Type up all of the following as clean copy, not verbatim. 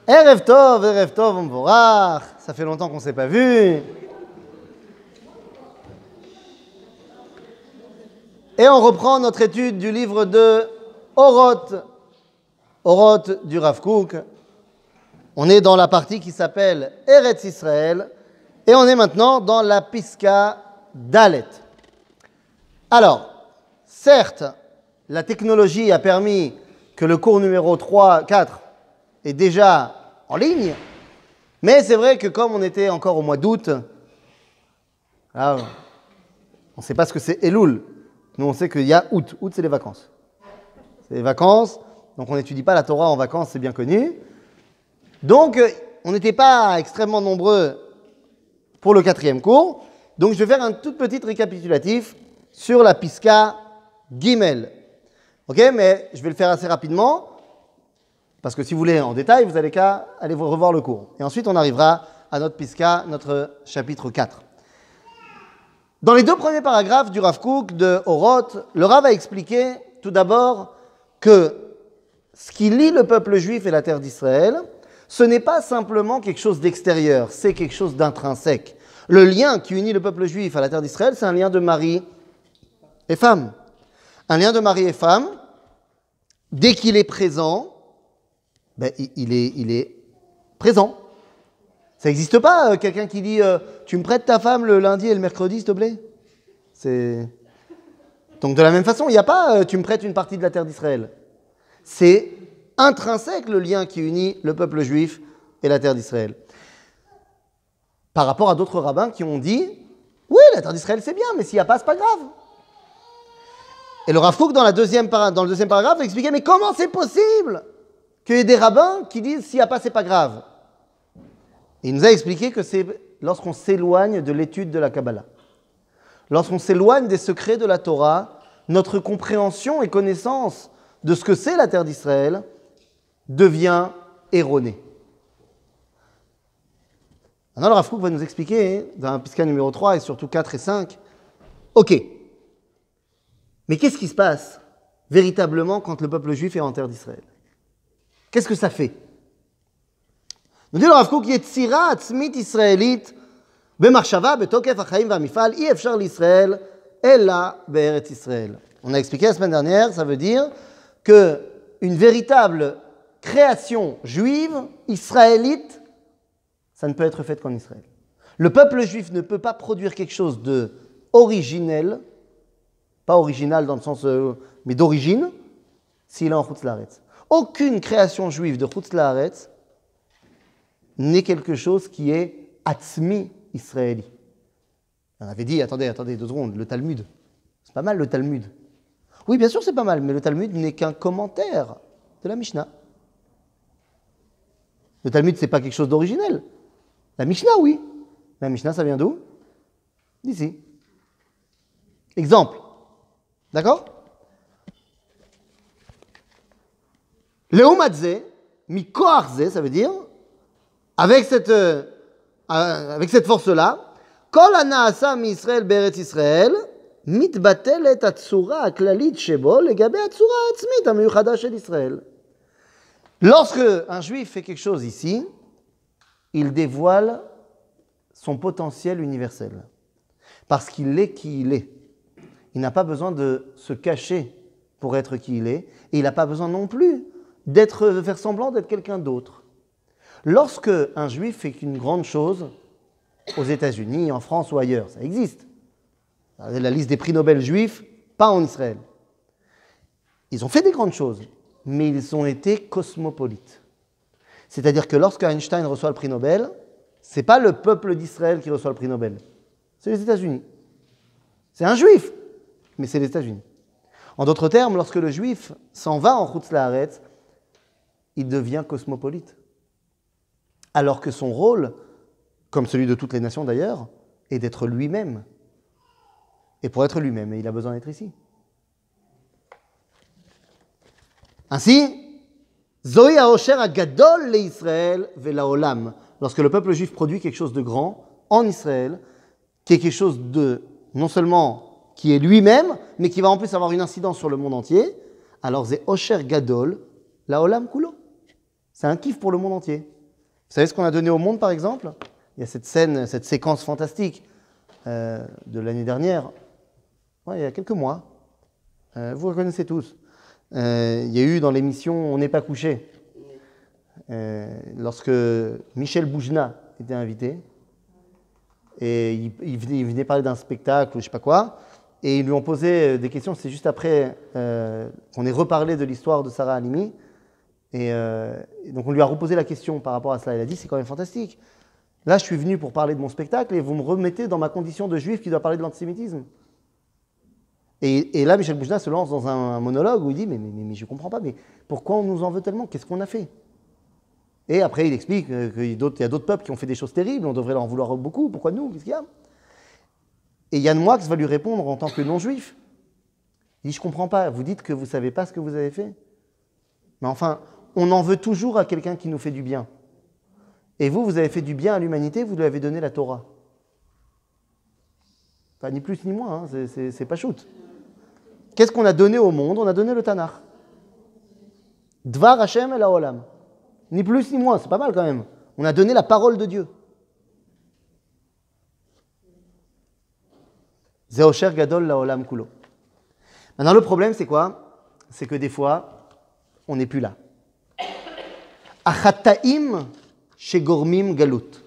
Erev Tov, Mvorach. Ça fait longtemps qu'on ne s'est pas vu. Et on reprend notre étude du livre de Oroth du Rav Kook. On est dans la partie qui s'appelle Eretz Israël et on est maintenant dans la Piska Dalet. Alors, certes, la technologie a permis que le cours numéro 4 est déjà en ligne, mais c'est vrai que comme on était encore au mois d'août, on ne sait pas ce que c'est Elul. Nous, on sait qu'il y a août. Août, c'est les vacances. C'est les vacances, donc on n'étudie pas la Torah en vacances, c'est bien connu. Donc, on n'était pas extrêmement nombreux pour le 4e cours. Donc, je vais faire un tout petit récapitulatif sur la Piska Gimel. Ok, mais je vais le faire assez rapidement, parce que si vous voulez en détail, vous allez qu'à aller revoir le cours. Et ensuite, on arrivera à notre Piska, notre chapitre 4. Dans les 2 premiers paragraphes du Rav Kook de Oroth, le Rav a expliqué tout d'abord que ce qui lie le peuple juif et la terre d'Israël, ce n'est pas simplement quelque chose d'extérieur, c'est quelque chose d'intrinsèque. Le lien qui unit le peuple juif à la terre d'Israël, c'est un lien de mari et femme. Un lien de mari et femme, dès qu'il est présent, il est présent. Ça n'existe pas, quelqu'un qui dit tu me prêtes ta femme le lundi et le mercredi, s'il te plaît. Donc de la même façon, il n'y a pas tu me prêtes une partie de la terre d'Israël. C'est intrinsèque le lien qui unit le peuple juif et la terre d'Israël. Par rapport à d'autres rabbins qui ont dit oui, la terre d'Israël c'est bien, mais s'il n'y a pas, c'est pas grave. Et le Rav Kook, dans le deuxième paragraphe, a expliqué mais comment c'est possible qu'il y ait des rabbins qui disent s'il n'y a pas, c'est pas grave. Et il nous a expliqué que c'est lorsqu'on s'éloigne de l'étude de la Kabbalah, lorsqu'on s'éloigne des secrets de la Torah, notre compréhension et connaissance de ce que c'est la terre d'Israël devient erronée. Maintenant, le Rav Kook va nous expliquer, dans la Piska numéro 3 et surtout 4 et 5, ok, mais qu'est-ce qui se passe véritablement quand le peuple juif est en terre d'Israël? Qu'est-ce que ça fait? nous dit le Rav Kook, Yetzira atzmit israélite b'machshava betokef hachaim v'hamifal אי אפשר לישראל אלא בארץ ישראל. On a expliqué la semaine dernière, ça veut dire qu'une véritable création juive, israélite, ça ne peut être fait qu'en Israël. Le peuple juif ne peut pas produire quelque chose de originel, pas original dans le sens, mais d'origine, s'il est en Chutz La'aretz. Aucune création juive de Chutz La'aretz n'est quelque chose qui est atzmi israéli. On avait dit, attendez 2 secondes, le Talmud. C'est pas mal le Talmud. Oui, bien sûr c'est pas mal, mais le Talmud n'est qu'un commentaire de la Mishnah. Le Talmud, c'est pas quelque chose d'originel. La Mishnah, oui. La Mishnah, ça vient d'où? D'ici. Exemple. D'accord? Leumadze, mikoarze, ça veut dire, avec cette force-là, Kol hanaasa mi-Israël be'eretz Israël, mitbatelet hatzura haklalit shebo legabe hatzura ha'atzmit hamiyuchada shel Israël. Lorsque un juif fait quelque chose ici, il dévoile son potentiel universel. Parce qu'il est qui il est. Il n'a pas besoin de se cacher pour être qui il est, et il n'a pas besoin non plus de faire semblant d'être quelqu'un d'autre. Lorsque un juif fait une grande chose, aux États-Unis, en France ou ailleurs, ça existe. La liste des prix Nobel juifs, pas en Israël. Ils ont fait des grandes choses, mais ils ont été cosmopolites. C'est-à-dire que lorsque Einstein reçoit le prix Nobel, ce n'est pas le peuple d'Israël qui reçoit le prix Nobel, c'est les États-Unis. C'est un juif, mais c'est les États-Unis. En d'autres termes, lorsque le juif s'en va en Chutz La'aretz, il devient cosmopolite. Alors que son rôle, comme celui de toutes les nations d'ailleurs, est d'être lui-même. Et pour être lui-même, il a besoin d'être ici. Ainsi, Zohi haosher hagadol leIsraël ve'laolam. Lorsque le peuple juif produit quelque chose de grand en Israël, qui est quelque chose de, non seulement qui est lui-même, mais qui va en plus avoir une incidence sur le monde entier, alors c'est Osher Gadol, la Olam Kulo. C'est un kiff pour le monde entier. Vous savez ce qu'on a donné au monde, par exemple? Il y a cette scène, cette séquence fantastique de l'année dernière, ouais, il y a quelques mois. Vous reconnaissez tous. Il y a eu dans l'émission On n'est pas couché, lorsque Michel Boujna était invité, et il venait parler d'un spectacle ou je sais pas quoi, et ils lui ont posé des questions. C'est juste après qu'on ait reparlé de l'histoire de Sarah Halimi, et donc on lui a reposé la question par rapport à cela. Il a dit c'est quand même fantastique. Là, je suis venu pour parler de mon spectacle et vous me remettez dans ma condition de juif qui doit parler de l'antisémitisme. Et là, Michel Boujna se lance dans un monologue où il dit mais je ne comprends pas, mais pourquoi on nous en veut tellement? Qu'est-ce qu'on a fait? Et après, il explique qu'il y a d'autres peuples qui ont fait des choses terribles, on devrait leur en vouloir beaucoup, pourquoi nous? Qu'est-ce qu'il y a? Et Yann Moix va lui répondre en tant que non-juif. Il dit je ne comprends pas, vous dites que vous ne savez pas ce que vous avez fait. Mais enfin, on en veut toujours à quelqu'un qui nous fait du bien. Et vous avez fait du bien à l'humanité, vous lui avez donné la Torah. Enfin, ni plus ni moins, hein, c'est pas shoot. Qu'est-ce qu'on a donné au monde? On a donné le Tanakh. Dvar Hashem el Haolam. Ni plus ni moins, c'est pas mal quand même. On a donné la parole de Dieu. Zeosher Gadol Laolam Kulo. Maintenant, le problème, c'est quoi? C'est que des fois, on n'est plus là. Achataim Shegormim Galut.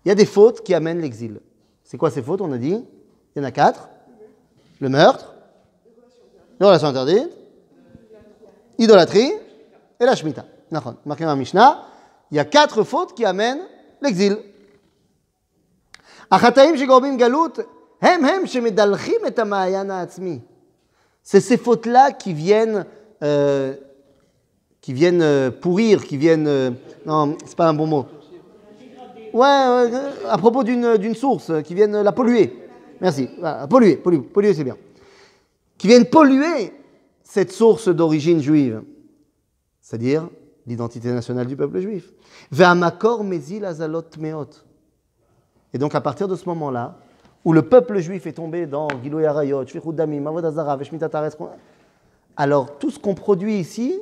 Il y a des fautes qui amènent l'exil. C'est quoi ces fautes? On a dit, il y en a 4. Le meurtre, les relations interdites, idolâtrie et la Shemitah. Marqué dans la Mishnah, il y a 4 fautes qui amènent l'exil. Achataim Shegormim Galut, hem shemedalchim et ha'ma'ayan ha'atzmi. C'est ces fautes-là qui viennent pourrir, qui viennent... non, c'est pas un bon mot. Ouais, à propos d'une source, qui viennent la polluer. Merci. Voilà, polluer, c'est bien. Qui viennent polluer cette source d'origine juive, c'est-à-dire l'identité nationale du peuple juif. Ve'amakor mezil azalot meot. Et donc à partir de ce moment-là, où le peuple juif est tombé dans Giloui Arayot, Shfichut Damim, Avodat Zara, Veshmitat Haaretz, alors tout ce qu'on produit ici,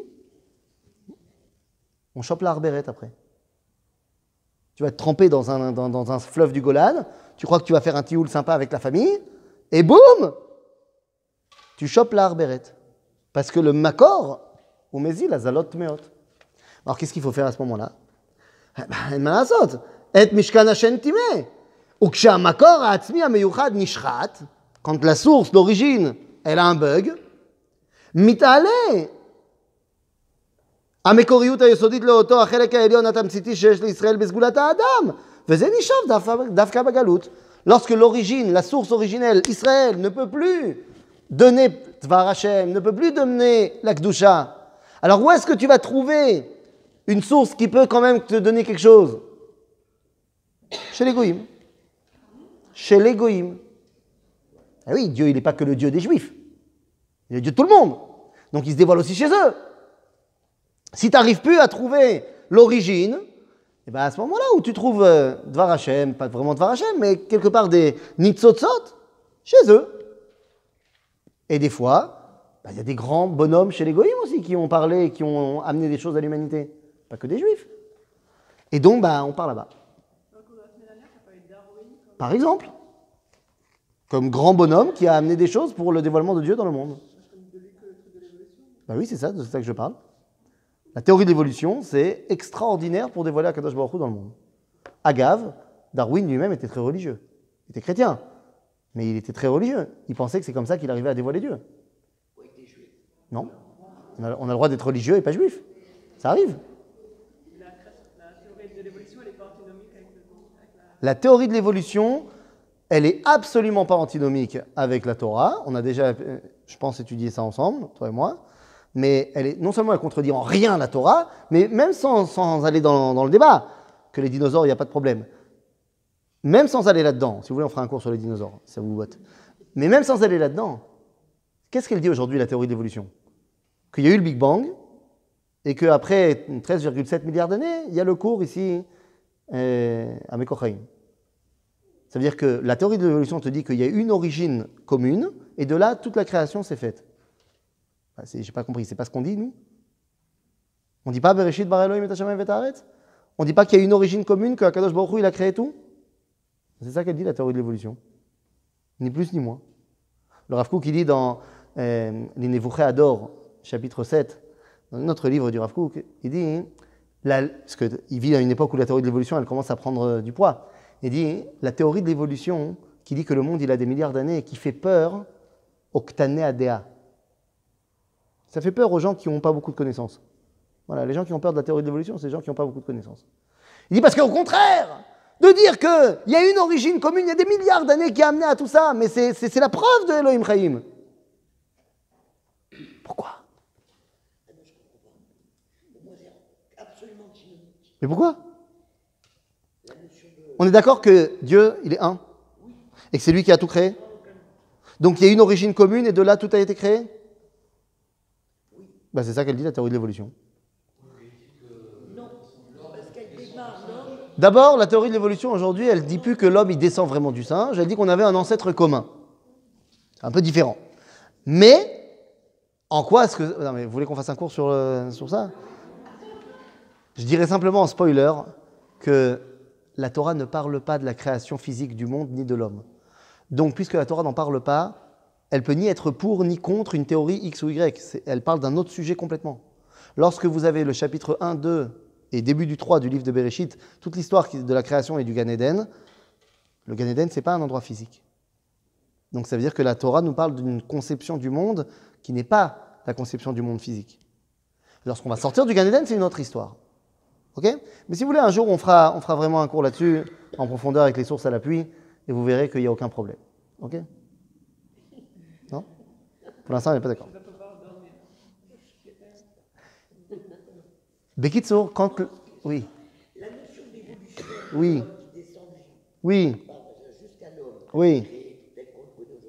on chope la Harberet après. Tu vas te tremper dans un fleuve du Golan, tu crois que tu vas faire un tioul sympa avec la famille, et boum, tu chopes la Harberet. Parce que le makor, ou mezil, azalot meot. Alors qu'est-ce qu'il faut faire à ce moment-là? Et mishkan Hashem timeh. Ou kshamakor ha'atzmi ha'meyuchad nishchat, quand la source d'origine, elle a un bug, mit'aleh. המקוריות היסודית לאותו החלק העליון התמציתי שיש לישראל בסגולת האדם, וזה נשאב דווקא בגלות. Lorsque l'origine, la source originelle, Israël, ne peut plus donner Dvar Hashem, ne peut plus donner la Kedusha, alors où est-ce que tu vas trouver une source qui peut quand même te donner quelque chose? Chez les Goïm. Chez les Goïm. Ah oui, Dieu, il n'est pas que le Dieu des Juifs. Il est le Dieu de tout le monde. Donc il se dévoile aussi chez eux. Si tu n'arrives plus à trouver l'origine, et ben à ce moment-là où tu trouves Dvar Hashem, pas vraiment Dvar Hashem, mais quelque part des Nitzotzot, chez eux. Et des fois, il y a des grands bonhommes chez les Goïm aussi qui ont parlé, qui ont amené des choses à l'humanité. Pas que des Juifs. Et donc, on part là-bas. Par exemple, comme grand bonhomme qui a amené des choses pour le dévoilement de Dieu dans le monde. Oui, c'est ça que je parle. La théorie de l'évolution, c'est extraordinaire pour dévoiler Akadosh Baruch Hu dans le monde. Agave, Darwin lui-même était très religieux. Il était chrétien, mais il était très religieux. Il pensait que c'est comme ça qu'il arrivait à dévoiler Dieu. Non. On a le droit d'être religieux et pas juif. Ça arrive. La théorie de l'évolution, elle n'est pas antinomique avec la théorie de l'évolution, elle est absolument pas antinomique avec la Torah. On a déjà, je pense, étudié ça ensemble, toi et moi. Mais non seulement elle contredit en rien la Torah, mais même sans aller dans le débat, que les dinosaures, il n'y a pas de problème. Même sans aller là-dedans, si vous voulez, on fera un cours sur les dinosaures, si ça vous botte. Mais même sans aller là-dedans, qu'est-ce qu'elle dit aujourd'hui, la théorie de l'évolution? Qu'il y a eu le Big Bang, et qu'après 13,7 milliards d'années, il y a le cours ici à Mekochaim. Ça veut dire que la théorie de l'évolution te dit qu'il y a une origine commune, et de là, toute la création s'est faite. Je n'ai pas compris, c'est pas ce qu'on dit, nous? On ne dit pas Bereshit bara Elohim et hashamayim et haaretz? On ne dit pas qu'il y a une origine commune, que Akadosh Baruch Hu, il a créé tout? C'est ça qu'elle dit, la théorie de l'évolution. Ni plus ni moins. Le Rav Kook, il dit dans les Nevuchei Ador, chapitre 7, dans notre livre du Rav Kook, il dit, parce qu'il vit à une époque où la théorie de l'évolution, elle commence à prendre du poids. Il dit, la théorie de l'évolution, qui dit que le monde, il a des milliards d'années et qui fait peur aux Ktané Adéa. Ça fait peur aux gens qui n'ont pas beaucoup de connaissances. Voilà, les gens qui ont peur de la théorie de l'évolution, c'est les gens qui n'ont pas beaucoup de connaissances. Il dit parce qu'au contraire, de dire qu'il y a une origine commune, il y a des milliards d'années qui a amené à tout ça, mais c'est la preuve de Elohim Chaim. Pourquoi? Mais pourquoi? On est d'accord que Dieu, il est un, et que c'est lui qui a tout créé. Donc il y a une origine commune et de là tout a été créé? Ben, c'est ça qu'elle dit, la théorie de l'évolution. D'abord, la théorie de l'évolution aujourd'hui, elle ne dit plus que l'homme il descend vraiment du singe, elle dit qu'on avait un ancêtre commun. C'est un peu différent. Mais, en quoi est-ce que... Non mais vous voulez qu'on fasse un cours sur ça? Je dirais simplement en spoiler que la Torah ne parle pas de la création physique du monde ni de l'homme. Donc, puisque la Torah n'en parle pas, elle peut ni être pour ni contre une théorie X ou Y. Elle parle d'un autre sujet complètement. Lorsque vous avez le chapitre 1, 2 et début du 3 du livre de Bereshit, toute l'histoire de la création et du Gan Eden, le Gan Eden, ce n'est pas un endroit physique. Donc ça veut dire que la Torah nous parle d'une conception du monde qui n'est pas la conception du monde physique. Lorsqu'on va sortir du Gan Eden, c'est une autre histoire. Okay? Mais si vous voulez, un jour, on fera vraiment un cours là-dessus, en profondeur, avec les sources à l'appui, et vous verrez qu'il n'y a aucun problème. Ok? Non? Pour l'instant, on n'est pas d'accord. Bekitsour, quand... Oui. La notion d'évolution Oui. qui descend Oui. jusqu'à l'homme, Oui. c'est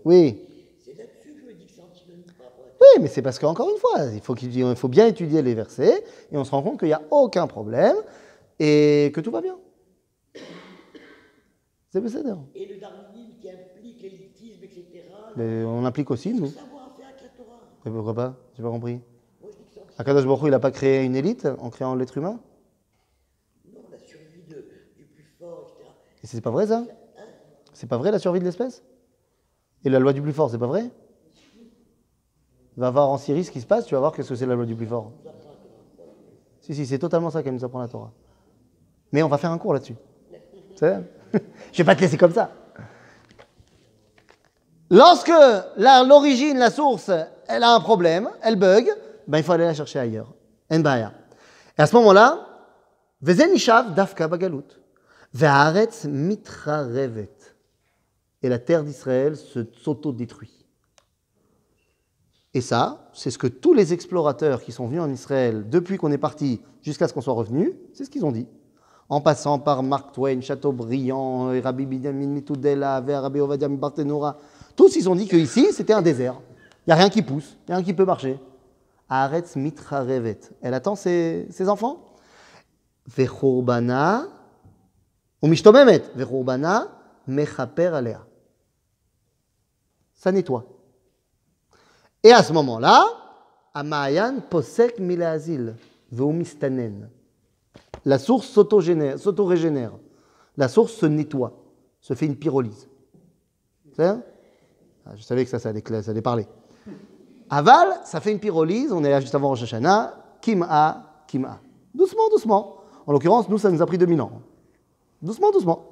Oui. là-dessus que je me dis que c'est antinomique par rapport à Oui, mais c'est parce qu'encore une fois, il faut bien étudier les versets, et on se rend compte qu'il n'y a aucun problème, et que tout va bien. C'est Besséder. Et le darwinisme qui implique l'élitisme, etc. Mais on implique aussi, nous. Savoir faire avec la Torah. Mais pourquoi pas? J'ai pas compris. Moi, je dis que c'est antinomique. Akadosh Baruch Hu, il n'a pas créé une élite en créant l'être humain? Non, la survie du plus fort, etc. Et c'est pas vrai, ça? C'est pas vrai, la survie de l'espèce? Et la loi du plus fort, c'est pas vrai? Va voir en Syrie ce qui se passe, tu vas voir qu'est-ce que c'est la loi du plus fort. Si, c'est totalement ça qu'elle nous apprend la Torah. Mais on va faire un cours là-dessus. C'est Je vais pas te laisser comme ça. Lorsque l'origine, la source, elle a un problème, elle bug, ben il faut aller la chercher ailleurs. En baya. Et à ce moment-là, Vezen ishav dafka bagalut. Ve'aretz mitrarevet. Et la terre d'Israël s'auto-détruit. Et ça, c'est ce que tous les explorateurs qui sont venus en Israël depuis qu'on est parti jusqu'à ce qu'on soit revenu, c'est ce qu'ils ont dit. En passant par Mark Twain, Chateaubriand, Rabbi Binyamin Mitoudela, Rabbi Ovadia Barthénora, tous ils ont dit qu'ici, c'était un désert. Il n'y a rien qui pousse, il n'y a rien qui peut marcher. Haaretz mitrarevet. Elle attend ses enfants. Vechorbana, ou mishtomemet, vechorbana, mechaper alea. Ça nettoie. Et à ce moment-là, Amayan posek milazil, veomistanen. La source s'auto-régénère. La source se nettoie, se fait une pyrolyse. C'est ça? Je savais que ça allait parler. Aval, ça fait une pyrolyse, on est là juste avant Rosh Hashanah, kim'a, kim'a. Doucement, doucement. En l'occurrence, nous, ça nous a pris 2000 ans. Doucement, doucement.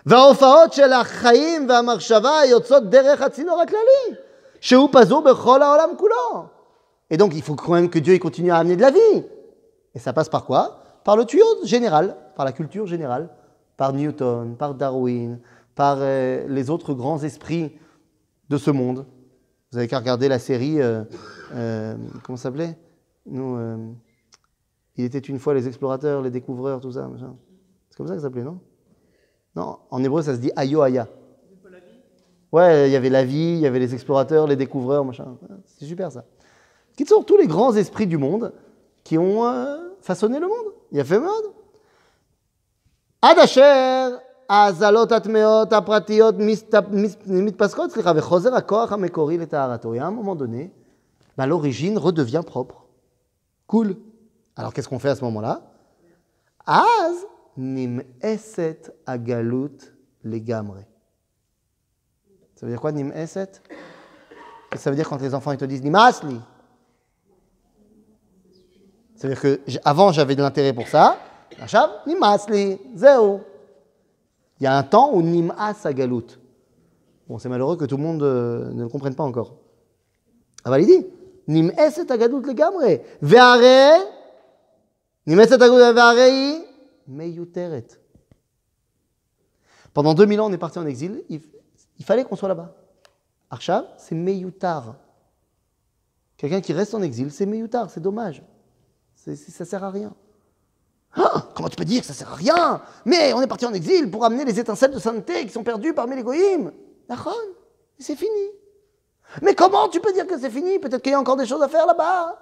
וההופעות של החיים והמחשבה יוצאות דרך הצינור הכללי, שהוא פזור בכל העולם כולו. Et donc, il faut quand même que Dieu continue à amener de la vie. Et ça passe par quoi? Par le tuyau général, par la culture générale, par Newton, par Darwin, par les autres grands esprits de ce monde. Vous avez qu'à regarder la série, comment ça s'appelait? Il était une fois les explorateurs, les découvreurs, tout ça. Machin. C'est comme ça que ça s'appelait, non? Non, en hébreu, ça se dit Ayo Aya. Ouais, il y avait la vie, il y avait les explorateurs, les découvreurs, machin. C'est super, ça. Qui sont tous les grands esprits du monde qui ont façonné le monde. Il a fait mode. Ad asher הזלות הטמאות הפרטיות מתפסקות, סליחה, וחוזר הכוח המקורי לטהרתו. Et à un moment donné, l'origine redevient propre. Cool. Alors qu'est-ce qu'on fait à ce moment-là? Az nim'eset agalut legamre. Ça veut dire quoi, nim'eset? Ça veut dire quand les enfants ils te disent nimasli. Ça veut dire que avant j'avais de l'intérêt pour ça. Achav, nimasli, zéo. Il y a un temps où nim'as agalut. Bon, c'est malheureux que tout le monde ne le comprenne pas encore. אבל il dit, nim'eset agalut legamre. Ve'are, nim'eset agalut ve'are היא meyuteret. Pendant 2000 ans, on est parti en exil. Il fallait qu'on soit là-bas. Arshav, c'est meyutar. Quelqu'un qui reste en exil, c'est meyutar, c'est dommage. Ça ne sert à rien. Ah, comment tu peux dire que ça ne sert à rien? Mais on est parti en exil pour amener les étincelles de sainteté qui sont perdues parmi les goïms. D'accord? C'est fini. Mais comment tu peux dire que c'est fini? Peut-être qu'il y a encore des choses à faire là-bas.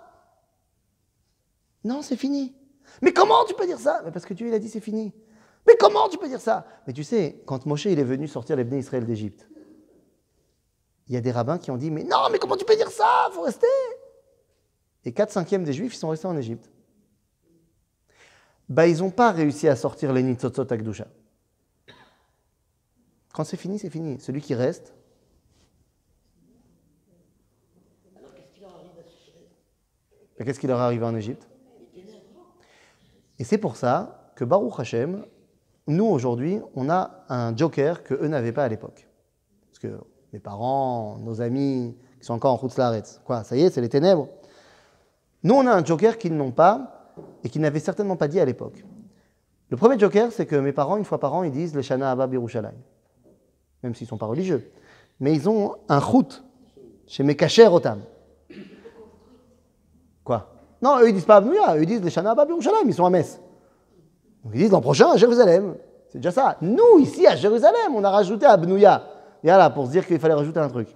Non, c'est fini. Mais comment tu peux dire ça? Mais parce que Dieu il a dit c'est fini. Mais comment tu peux dire ça? Mais tu sais, quand Moshe il est venu sortir les Bnei Israël d'Égypte, il y a des rabbins qui ont dit mais non, mais comment tu peux dire ça? Il faut rester. Et 4/5 des Juifs ils sont restés en Égypte. Bah, ils n'ont pas réussi à sortir les Nitzotzot Akdusha. Quand c'est fini, c'est fini. Celui qui reste. Alors qu'est-ce qui leur arrive à ce fait? Mais qu'est-ce qui leur est arrivé en Égypte? Et c'est pour ça que Baruch Hashem, nous aujourd'hui, on a un joker que eux n'avaient pas à l'époque. Parce que mes parents, nos amis qui sont encore en Chutz Laaretz, quoi, ça y est, c'est les ténèbres. Nous, on a un joker qu'ils n'ont pas et qu'ils n'avaient certainement pas dit à l'époque. Le premier joker, c'est que mes parents, une fois par an, ils disent les Shana Abba Birushalayim, même s'ils ne sont pas religieux. Mais ils ont un chut chez Mekacher Otam. Quoi? Non, eux, ils disent pas Abnouya, eux, ils disent les Shana Abba Birushalayim, ils sont à Metz. Donc ils disent l'an prochain à Jérusalem. C'est déjà ça. Nous, ici, à Jérusalem, on a rajouté Abnouya. Et là, pour se dire qu'il fallait rajouter un truc.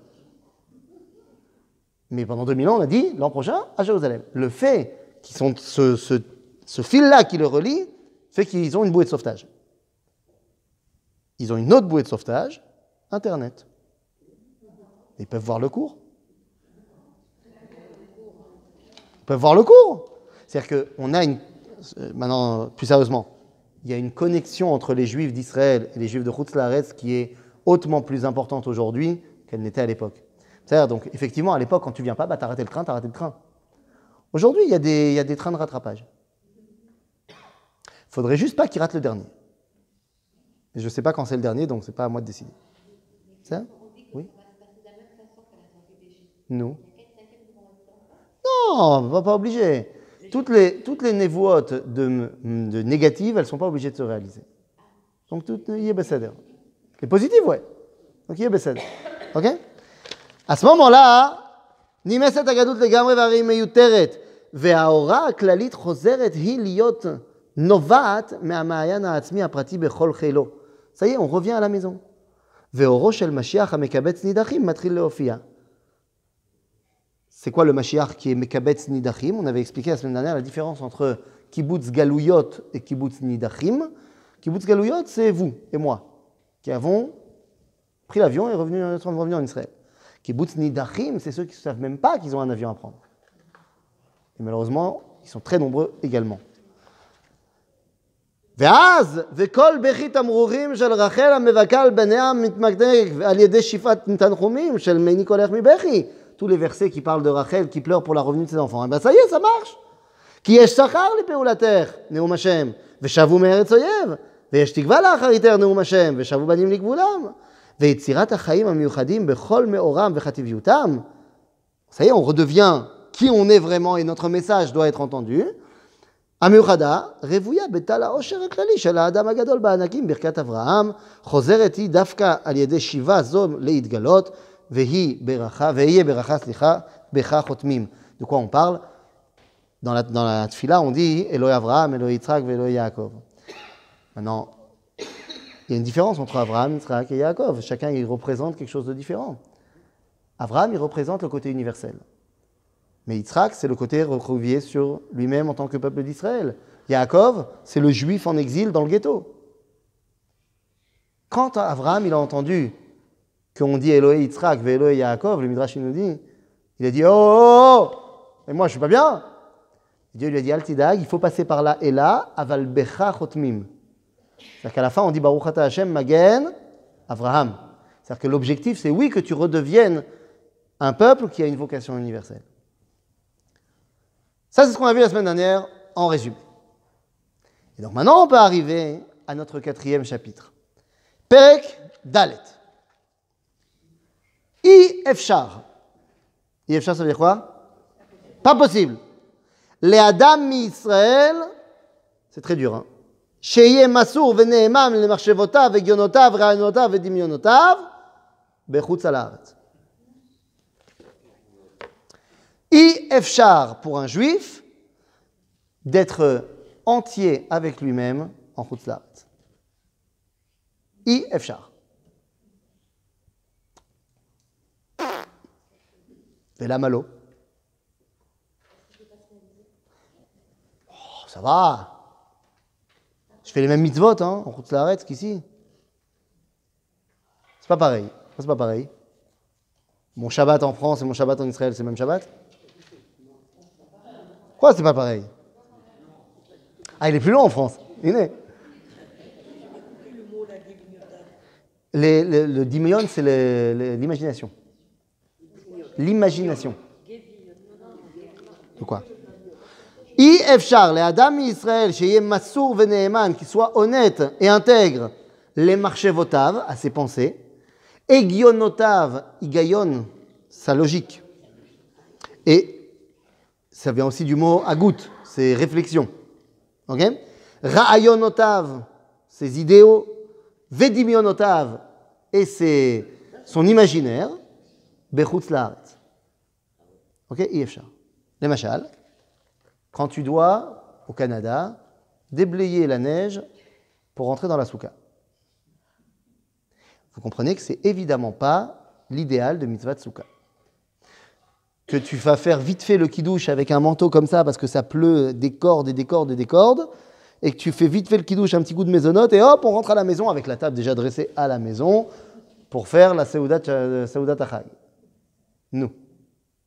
Mais pendant 2000 ans, on a dit l'an prochain à Jérusalem. Le fait qu'ils sont ce fil-là qui le relie, fait qu'ils ont une bouée de sauvetage. Ils ont une autre bouée de sauvetage, Internet. Ils peuvent voir le cours. Ils peuvent voir le cours. C'est-à-dire qu'on a une... Maintenant, plus sérieusement, il y a une connexion entre les Juifs d'Israël et les Juifs de Chutz Laaretz qui est hautement plus importante aujourd'hui qu'elle n'était à l'époque. C'est-à-dire, donc, effectivement, à l'époque, quand tu ne viens pas, t'as raté le train, Aujourd'hui, il y a des trains de rattrapage. Il ne faudrait juste pas qu'ils ratent le dernier. Et je ne sais pas quand c'est le dernier, donc ce n'est pas à moi de décider. C'est ça? Oui? Non. Non, pas obligé. Toutes les névotes de négatives, elles ne sont pas obligées de se réaliser. Donc, tout y est besséder. Les positives, ouais. Donc, y est besséder. OK? À ce moment-là, נמאסת הגדות לגמרי והרי היא מיותרת, וההוראה הכללית חוזרת היא להיות נובעת מהמעיין העצמי הפרטי בכל חילו. Ça y est, on revient à la maison. ואורו של משיח המקבץ נידחים מתחיל להופיע. C'est quoi le Mashiach qui est Mekabetz Nidachim? On avait expliqué la semaine dernière la différence entre Kibbutz Galouyot et Kibbutz Nidachim. Kibbutz Galouyot, c'est vous et moi qui avons pris l'avion et sommes revenus en Israël. Kibbutz Nidachim, c'est ceux qui ne savent même pas qu'ils ont un avion à prendre. Et malheureusement, ils sont très nombreux également. ואז, וכל בכי תמרורים של רחל המבכה על בניה מתמקדק על ידי שפיכת תנחומים של מני קולך מבכי. Tous les versets qui parlent de Rachel qui pleure pour la revenue de ses enfants. Et bien ça y est, ça marche. כי יש שכר לפעולתך, נאום השם, ושבו מארץ אויב, ויש תקווה לאחריתך, נאום השם, ושבו בנים לגבולם. ויצירת החיים המיוחדים בכל מאורם וחטיביותם. Ça y est, on redevient qui on est vraiment et notre message doit être entendu. המיוחדה, רבויה בטל העושר הכללי של האדם הגדול בענקים, ברכת אברהם, חוזרת היא דווקא על ידי שיבה זו להתגלות, ויהיה ברכה, בך חותמים. De quoi on parle? Dans la tfila, on dit Eloi Avraham, Eloi Yitzhak, Eloi Yaakov. Maintenant, il y a une différence entre Avraham, Yitzhak et Yaakov. Chacun, il représente quelque chose de différent. Avraham, il représente le côté universel. Mais Yitzhak, c'est le côté recroquevillé sur lui-même en tant que peuple d'Israël. Yaakov, c'est le juif en exil dans le ghetto. Quand Avraham, il a entendu qu'on dit Elohé Yitzhak, Elohé Yaakov, le Midrash il nous dit, il a dit oh, et moi je suis pas bien. Dieu lui a dit, Altidag, il faut passer par là et là, aval becha chotmim. C'est-à-dire qu'à la fin, on dit, Baruch ata Hashem magen Avraham. C'est-à-dire que l'objectif, c'est oui, que tu redeviennes un peuple qui a une vocation universelle. Ça, c'est ce qu'on a vu la semaine dernière, en résumé. Et donc maintenant, on peut arriver à notre 4e chapitre. Perek Dalet. I Efshar. I Efshar, ça veut dire quoi? Pas possible. Les Adam mi-Israël, c'est très dur, hein. Sheye Masur veneemam le marchevotav vegionotav ra'anotav vedimionotav bechutz ha'laaretz. I Efshar pour un juif d'être entier avec lui-même en chutz la'aretz. I Efshar. Et la malo. Oh, ça va. Je fais les mêmes mitzvot en chutz la'aretz qu'ici. C'est pas pareil. C'est pas pareil. Mon Shabbat en France et mon Shabbat en Israël, c'est le même Shabbat? Quoi, c'est pas pareil? Ah, il est plus long en France. Il est. Le dimion, c'est l'imagination. L'imagination. De quoi? I efshar, les Adam Israël, chez Massour veneeman, qui soit honnête et intègre, les marchevotav, à ses pensées, et gionotav, igayon, sa logique. Et ça vient aussi du mot agout, c'est réflexion. Ok? Ra'ayonotav, ses idéaux, vedimionotav, et son imaginaire, bechutz la'aretz. Ok? I efshar. Les machal. Quand tu dois, au Canada, déblayer la neige pour rentrer dans la souka. Vous comprenez que c'est évidemment pas l'idéal de mitzvah de souka. Que tu vas faire vite fait le kidouche avec un manteau comme ça parce que ça pleut des cordes et des cordes et des cordes, et que tu fais vite fait le kidouche, un petit coup de maisonnote, et hop, on rentre à la maison avec la table déjà dressée à la maison pour faire la Seudat Achag. Nous.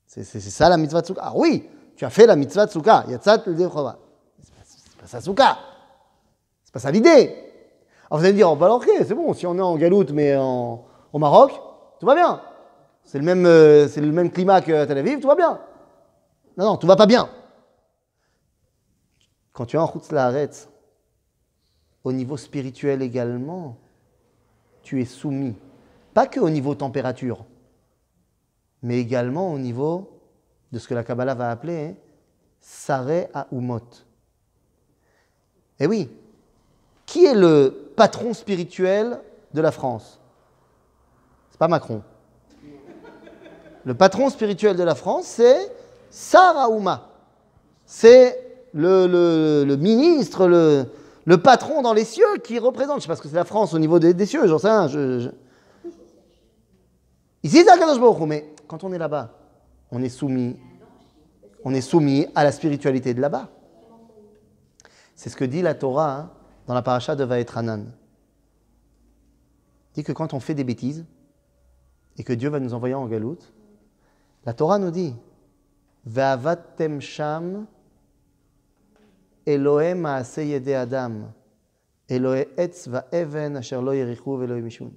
C'est ça la mitzvah de souka. Ah oui! Tu as fait la mitzvah de Souka. Yatzat le Chova. C'est pas ça Souka. C'est pas ça l'idée. Alors vous allez me dire, oh, bah alors, ok, c'est bon, si on est en Galoute mais au Maroc, tout va bien. C'est le même climat que Tel Aviv, tout va bien. Non, tout va pas bien. Quand tu es en chutz la'aretz, au niveau spirituel également, tu es soumis. Pas que au niveau température, mais également au niveau de ce que la Kabbalah va appeler Sareh Ha'umot. Eh oui, qui est le patron spirituel de la France? C'est pas Macron. Le patron spirituel de la France, c'est Sar Ha'uma. C'est le ministre, le patron dans les cieux qui représente. Je ne sais pas ce que c'est la France au niveau des cieux, j'en sais rien. Ici, c'est Akadosh Baruch Hu, mais quand on est là-bas, on est soumis à la spiritualité de là-bas. C'est ce que dit la Torah dans la paracha de Vaetranan. Il dit que quand on fait des bêtises et que Dieu va nous envoyer en galoute, la Torah nous dit Ve'avattem sham Elohe ma'aseh yedei adam Elohe etz va'even asher lo yerichu ve'lo yimishun.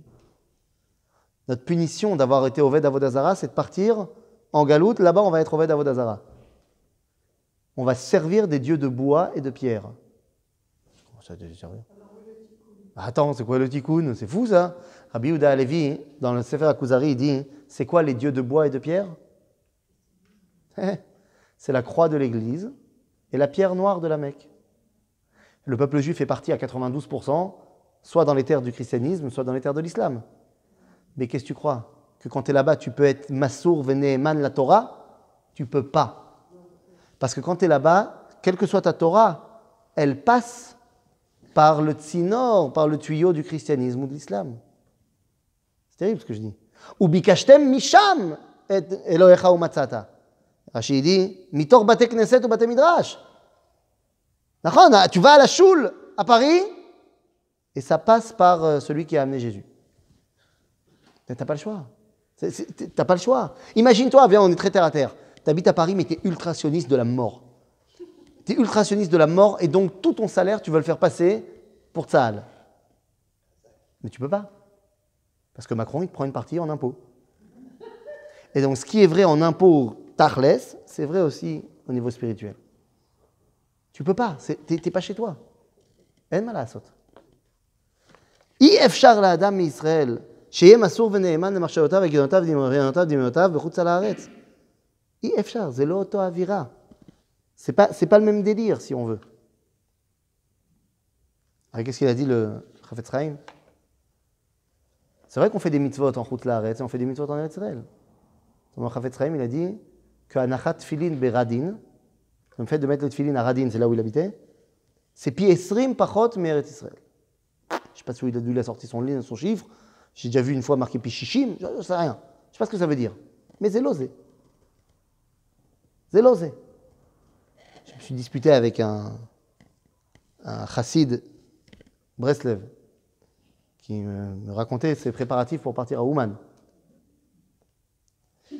Notre punition d'avoir été Oved Avodah Zara, c'est de partir en galoute. Là-bas, on va être Oved Avodah Zara. On va servir des dieux de bois et de pierre. Comment ça, te servir? Attends, c'est quoi le tikkun? C'est fou ça. Rabbi Yehuda Halevi, dans le Sefer HaKuzari, il dit, c'est quoi les dieux de bois et de pierre? C'est la croix de l'église et la pierre noire de la Mecque. Le peuple juif est parti à 92%, soit dans les terres du christianisme, soit dans les terres de l'islam. Mais qu'est-ce que tu crois? Que quand tu es là-bas, tu peux être Massour, Veneeman, la Torah? Tu peux pas. Parce que quand tu es là-bas, quelle que soit ta Torah, elle passe par le tsinor, par le tuyau du christianisme ou de l'islam. C'est terrible ce que je dis. Ou bikashtem misham et Elohecha umatzata. Rashi dit, mitor bate knesset ou bate midrash. Tu vas à la choule à Paris et ça passe par celui qui a amené Jésus. Tu n'as pas le choix. Tu n'as pas le choix. Imagine-toi, viens, on est très terre à terre. Tu habites à Paris, mais tu es ultra sioniste de la mort. Tu es ultra sioniste de la mort et donc tout ton salaire, tu veux le faire passer pour Tsahal. Mais tu peux pas. Parce que Macron, il te prend une partie en impôts. Et donc, ce qui est vrai en impôts Tachles, c'est vrai aussi au niveau spirituel. Tu peux pas, t'es pas chez toi. En ma לעשות. אי אפשר לאדם מישראל שיהיה מסור ונאמן למחשבותיו והגיונותיו ודמיונותיו בחוץ על הארץ. אי אפשר, זה לא אותו אווירה. C'est pas le même délire, si on veut. Alors, qu'est-ce qu'il a dit le Chafetz Chaim? C'est vrai qu'on fait des mitzvot en Chutz La'aretz et on fait des mitzvot en Eretz Israël. Le Chafetz Chaim, il a dit que Anachat Tfilin Beradin, le fait de mettre le Tfilin à Radin, c'est là où il habitait, c'est pi esrim pachot me'Eretz Israël. Je ne sais pas d'où il a sorti son chiffre. J'ai déjà vu une fois marqué pi shishim, je ne sais rien. Je ne sais pas ce que ça veut dire. Mais c'est l'osé. C'est l'osé. Je me suis disputé avec un chassid Breslev qui me racontait ses préparatifs pour partir à Ouman. Je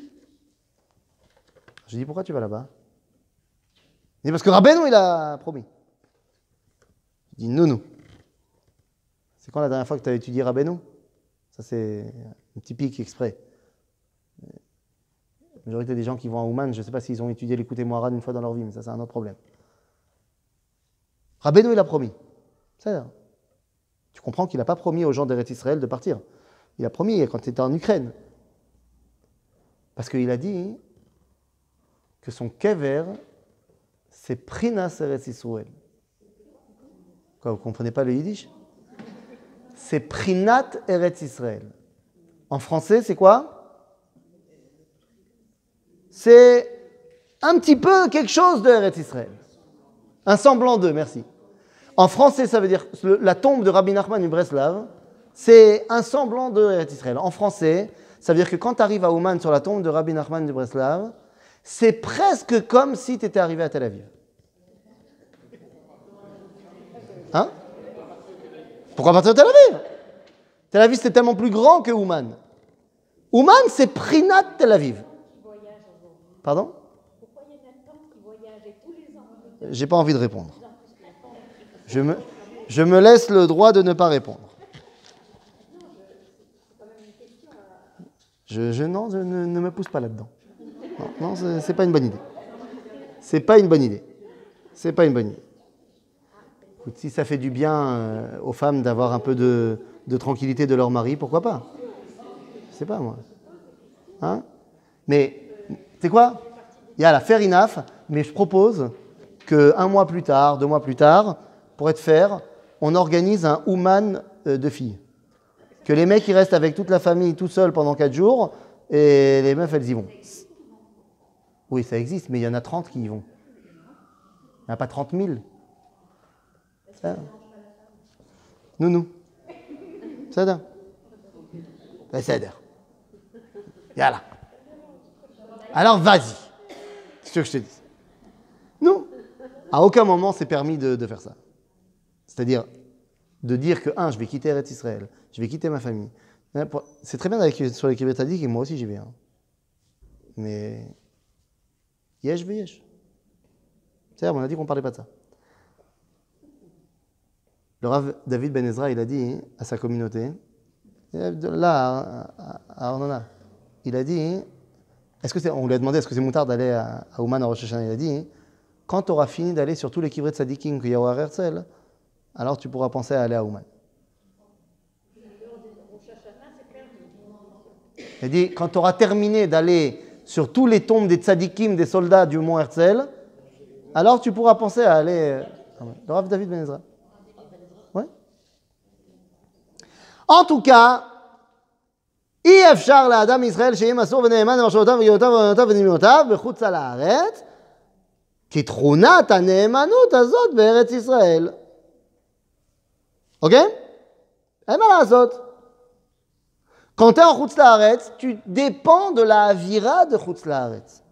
lui dis, pourquoi tu vas là-bas? Il dit, parce que Rabbeinu, il a promis. Je dis, non. C'est quand la dernière fois que tu as étudié Rabbeinu? Ça, c'est un petit pic exprès. La majorité des gens qui vont à Ouman, je ne sais pas s'ils ont étudié l'écouter Moharad une fois dans leur vie, mais ça, c'est un autre problème. Rabbeinu, il a promis. C'est-à-dire, tu comprends qu'il n'a pas promis aux gens d'Eretz Israël de partir. Il a promis quand il était en Ukraine. Parce qu'il a dit que son kever, c'est Prinas Eretz Israël. Quoi, vous ne comprenez pas le yiddish? C'est Prinat Eretz Israël. En français, c'est quoi? C'est un petit peu quelque chose de Eretz Israël. Un semblant d'eux, merci. En français, ça veut dire la tombe de Rabbi Nachman du Breslav, c'est un semblant de Eretz Israël. En français, ça veut dire que quand tu arrives à Ouman sur la tombe de Rabbi Nachman du Breslav, c'est presque comme si tu étais arrivé à Tel Aviv. Hein? Pourquoi partir de Tel Aviv? Tel Aviv, c'est tellement plus grand que Ouman. Ouman, c'est Prinat Tel Aviv. Pardon? Pourquoi il y a un temps qui voyage et tous les ans? J'ai pas envie de répondre. Je me laisse le droit de ne pas répondre. Non, ne me pousse pas là-dedans. Non, c'est pas une bonne idée. C'est pas une bonne idée. C'est pas une bonne idée. Écoute, si ça fait du bien aux femmes d'avoir un peu de tranquillité de leur mari, pourquoi pas? Je sais pas, moi. Hein? Mais, tu sais quoi? Il y a la fair enough, mais je propose qu'un mois plus tard, 2 mois plus tard, pour être fair, on organise un Ouman de filles. Que les mecs, ils restent avec toute la famille tout seuls pendant 4 jours, et les meufs, elles y vont. Oui, ça existe, mais il y en a 30 qui y vont. Il n'y en a pas 30 000. Ça. Nous. Ça. Ça. Yalla. Alors, vas-y. C'est ce que je te dis. Non. À aucun moment, c'est permis de faire ça. C'est-à-dire de dire que, je vais quitter Eretz Israël, je vais quitter ma famille. C'est très bien d'aller sur les Kibbutz Tzadik, et moi aussi j'y vais. Mais, yesh veyesh. C'est-à-dire, on a dit qu'on ne parlait pas de ça. Le Rav David Ben Ezra, il a dit à sa communauté, là, à Ornona, il a dit, on lui a demandé est-ce que c'est moutard d'aller à Ouman à Rosh Hashanah. Il a dit, quand tu auras fini d'aller sur tous les Kivrei Tzadikim qu'il y a au Har Herzl, alors tu pourras penser à aller à Ouman. Il a dit, quand tu auras terminé d'aller sur tous les tombes des Tzadikim, des soldats du mont Herzl, alors tu pourras penser à aller. Le Rav David Ben Ezra. Ouais. En tout cas, אי אפשר לאדם ישראל שיהיה מסור ונאמן למחשבותיו וגיונותיו ואמונותיו ודמיונותיו בחוץ על הארץ, כתכונת הנאמנות הזאת בארץ ישראל. אוקיי? אין מה לעשות. Quand tu es en Chutz La'aretz, tu dépends de la avira de Chutz La'aretz.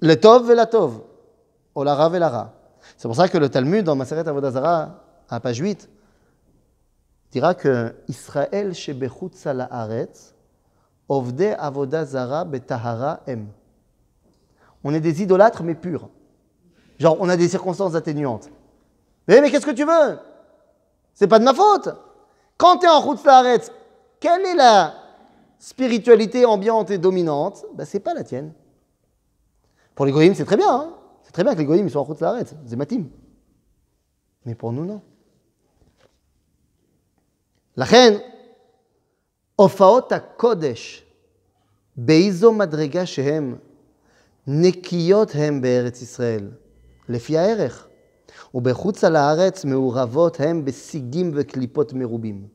Le tov et la tov, ou la rav et la ra. C'est pour ça que le Talmud, dans Maseret Avodah Zara, à page 8, dira que Israël shebechutz la'aretz, ovdei avodah zara betahara em. On est des idolâtres, mais purs. Genre, on a des circonstances atténuantes. Mais qu'est-ce que tu veux? C'est pas de ma faute. Quand tu es en Chutz La'aretz, quelle est la spiritualité ambiante et dominante? C'est pas la tienne. Pour les goyim, c'est très bien. Hein, c'est très bien que les goyim soient en Chutz La'aretz. C'est matim. Mais pour nous, non. לכן, הופעות הקודש, באיזו מדרגה שהם נקיות הם בארץ ישראל, לפי הערך, ובחוץ על הארץ מעורבות הם בשיגים וקליפות מרובים.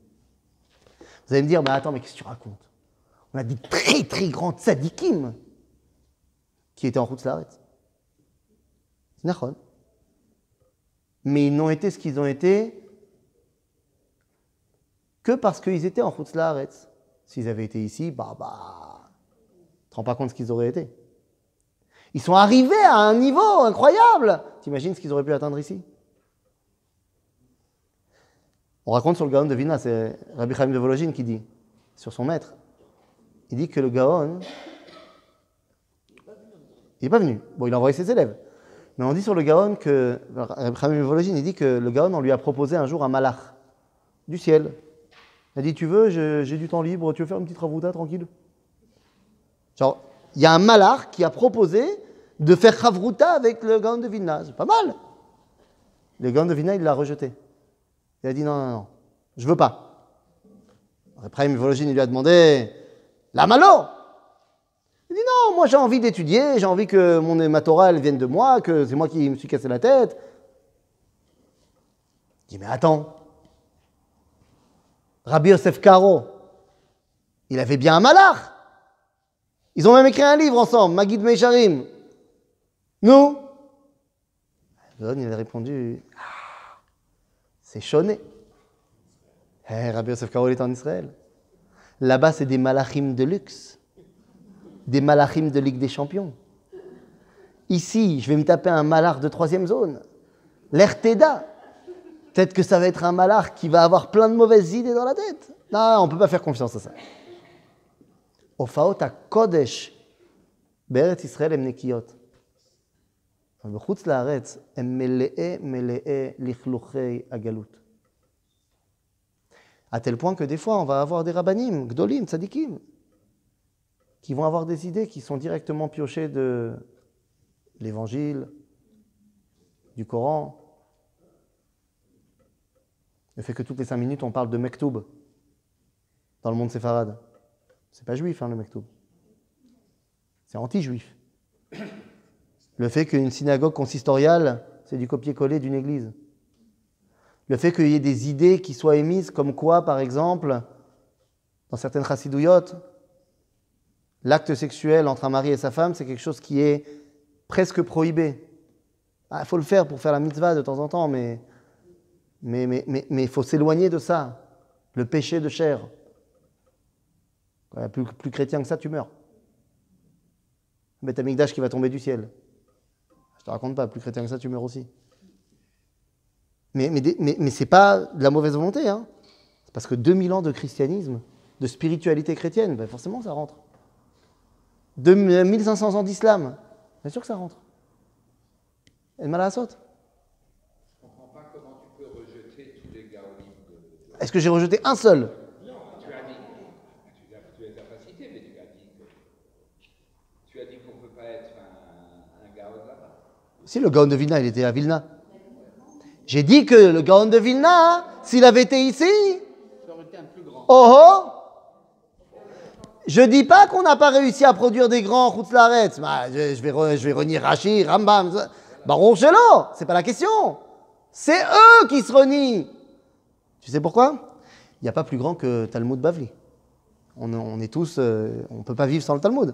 Vous allez me dire, mais attends, mais qu'est-ce que tu racontes? On a des très très grands tzadikim qui étaient en Chutz La'aretz. C'est nachon. Mais ils n'ont été ce qu'ils ont été que parce qu'ils étaient en Chutz La'aretz. S'ils avaient été ici, tu te rends pas compte ce qu'ils auraient été. Ils sont arrivés à un niveau incroyable. T'imagines ce qu'ils auraient pu atteindre ici? On raconte sur le Gaon de Vilna, c'est Rabbi Chaim de Volojine qui dit, sur son maître, il dit que le Gaon, il n'est pas venu. Bon, il a envoyé ses élèves. Mais on dit sur le Gaon que, Rabbi Chaim de Volojine, il dit que le Gaon, on lui a proposé un jour un malach du ciel. Il a dit, tu veux, j'ai du temps libre, tu veux faire une petite ravouta tranquille? Genre, il y a un malach qui a proposé de faire ravouta avec le Gaon de Vilna. C'est pas mal. Le Gaon de Vilna, il l'a rejeté. Il a dit, non, je veux pas. Après, Volojine, il lui a demandé, la malo? Il dit, non, moi j'ai envie d'étudier, j'ai envie que ma Torah, elle vienne de moi, que c'est moi qui me suis cassé la tête. Il dit, mais attends. Rabbi Yosef Karo, il avait bien un malach. Ils ont même écrit un livre ensemble, Magid Meisharim. Nous? Il a répondu, c'est choné. Rabbi Yosef Karo, il est en Israël. Là-bas, c'est des malachim de luxe. Des malachim de Ligue des Champions. Ici, je vais me taper un malach de 3e zone. L'Erteda. Peut-être que ça va être un malach qui va avoir plein de mauvaises idées dans la tête. Non, on ne peut pas faire confiance à ça. הופעות הקודש בארץ ישראל הם נקיות. אבל בחוץ לארץ הם מלאי לכלוכי הגלות. À tel point que des fois, on va avoir des rabbanim, gdolim, tzadikim, qui vont avoir des idées qui sont directement piochées de l'évangile, du Coran. Le fait que toutes les 5 minutes, on parle de mektoub dans le monde séfarade. C'est pas juif, le mektoub. C'est anti-juif. Le fait qu'une synagogue consistoriale, c'est du copier-coller d'une église. Le fait qu'il y ait des idées qui soient émises comme quoi, par exemple, dans certaines chassidouillots, l'acte sexuel entre un mari et sa femme, c'est quelque chose qui est presque prohibé. Il faut le faire pour faire la mitzvah de temps en temps, mais il faut s'éloigner de ça. Le péché de chair. Plus chrétien que ça, tu meurs. Beth Amikdash qui va tomber du ciel. Je te raconte pas, plus chrétien que ça, tu meurs aussi. Mais c'est pas de la mauvaise volonté. Hein. C'est parce que 2000 ans de christianisme, de spiritualité chrétienne, forcément ça rentre. 1500 ans d'islam, bien sûr que ça rentre. Et mal à la saute. Je ne comprends pas comment tu peux rejeter tous les gaonim de... Est-ce que j'ai rejeté un seul? Non, tu as dit, tu les as pas cités, mais tu as dit qu'on ne peut pas être un gaon là-bas. Si, le Gaon de Vilna, il était à Vilna. J'ai dit que le Gaon de Vilna, s'il avait été ici, Ça aurait été un plus grand. oh! Je ne dis pas qu'on n'a pas réussi à produire des grands Chutz La'aretz. Je vais renier Rashi, Rambam, Baruch Shelo, c'est pas la question. C'est eux qui se renient. Tu sais pourquoi? Il n'y a pas plus grand que Talmud Bavli. On est tous, on ne peut pas vivre sans le Talmud.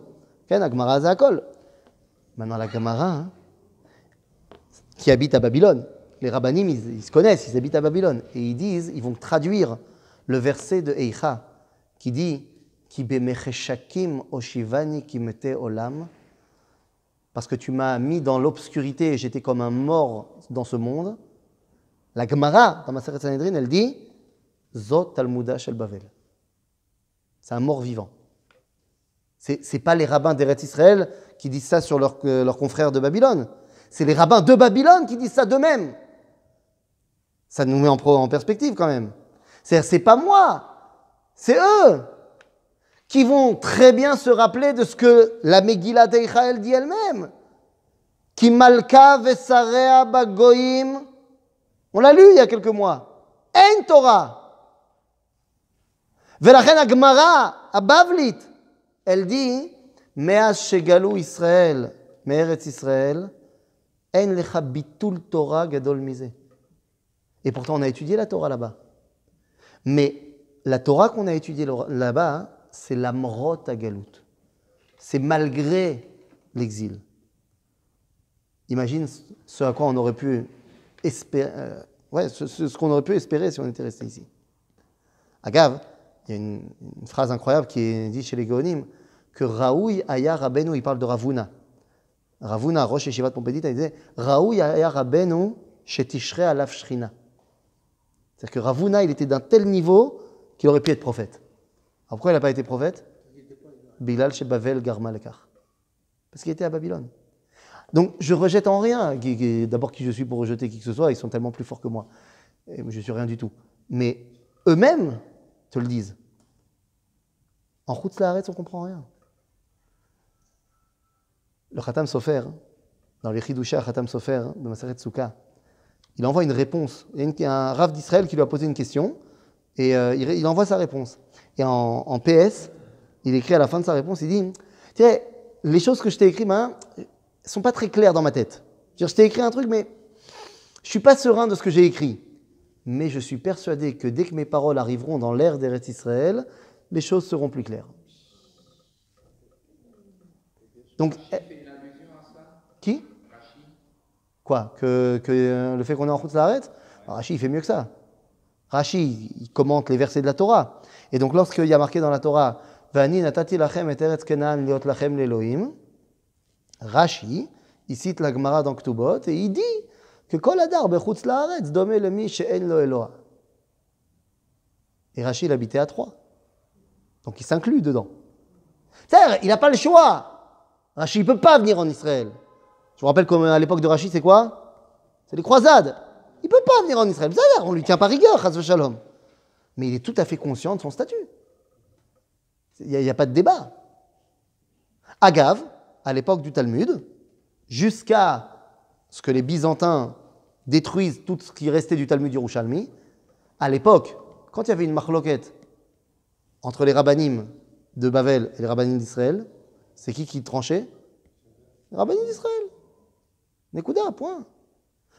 La Gemara Zakol. Maintenant la Gemara, qui habite à Babylone. Les rabbanim, ils se connaissent, ils habitent à Babylone. Et ils disent, ils vont traduire le verset de Eicha, qui dit Ki bemecheshakim oshivani ki mete olam, parce que tu m'as mis dans l'obscurité et j'étais comme un mort dans ce monde. La Gemara, dans Masechet Sanhedrin, elle dit Zot Talmuda shel Bavel. C'est un mort vivant. C'est pas les rabbins d'Eretz Israël qui disent ça sur leurs confrères de Babylone. C'est les rabbins de Babylone qui disent ça d'eux-mêmes. Ça nous met en perspective quand même. C'est-à-dire, c'est pas moi, c'est eux qui vont très bien se rappeler de ce que la Megillah d'Echaël dit elle-même. Ki malka vesarea bagoyim. On l'a lu il y a quelques mois. En Torah. Velachen Agmara, Abavlit. Elle dit, Me'az shegalu Israël, me'eretz Israël, en lecha bitul Torah gadol mize. Et pourtant, on a étudié la Torah là-bas. Mais la Torah qu'on a étudiée là-bas, c'est l'amrot agalout. C'est malgré l'exil. Imagine ce à quoi on aurait pu espérer, ce qu'on aurait pu espérer si on était resté ici. Agav, il y a une phrase incroyable qui est dite chez les Gaonim, que Raoui Aya Rabbeinu, il parle de Ravuna. Ravuna, Rosh Yeshivat Pompédite, il disait Raoui Aya Rabbeinu shetishrei alav shrina. C'est-à-dire que Ravuna, il était d'un tel niveau qu'il aurait pu être prophète. Alors pourquoi il n'a pas été prophète? Bilal chez Bavel Garma Lekar. Parce qu'il était à Babylone. Donc je rejette en rien. D'abord, qui je suis pour rejeter qui que ce soit, ils sont tellement plus forts que moi. Et je ne suis rien du tout. Mais eux-mêmes te le disent. En Chutz La'aretz, on ne comprend rien. Le Khatam Sofer, dans les Chidusha Khatam Sofer de Maseret Souka, il envoie une réponse. Il y a un Rav d'Israël qui lui a posé une question et il envoie sa réponse. Et en PS, il écrit à la fin de sa réponse, il dit « Tiens, les choses que je t'ai écrites, ne sont pas très claires dans ma tête. Je t'ai écrit un truc, mais je ne suis pas serein de ce que j'ai écrit. Mais je suis persuadé que dès que mes paroles arriveront dans l'ère d'Eretz Israël, les choses seront plus claires. » Donc, qui? Quoi? Que le fait qu'on est en Chutz La'aretz? Rashi, il fait mieux que ça. Rashi, il commente les versets de la Torah. Et donc, lorsqu'il y a marqué dans la Torah, Vani natati lachem et eretz Kenaan liot lachem l'Elohim, Rashi, il cite la Gemara dans Ktubot, et il dit que Kol Adar bechutz la'aretz dome lemi she'en lo Eloah. Et Rashi, il habitait à Troyes. Donc, il s'inclut dedans. C'est-à-dire, il n'a pas le choix. Rashi ne peut pas venir en Israël. Je vous rappelle qu'à l'époque de Rashi, c'est quoi? C'est les croisades. Il ne peut pas venir en Israël. On ne lui tient pas rigueur, chas v'shalom. Mais il est tout à fait conscient de son statut. Il n'y a pas de débat. Agav, à l'époque du Talmud, jusqu'à ce que les Byzantins détruisent tout ce qui restait du Talmud Yerushalmi, à l'époque, quand il y avait une marloquette entre les rabbanim de Bavel et les rabbanim d'Israël, c'est qui tranchait? Les rabbanim d'Israël. Nekouda, point.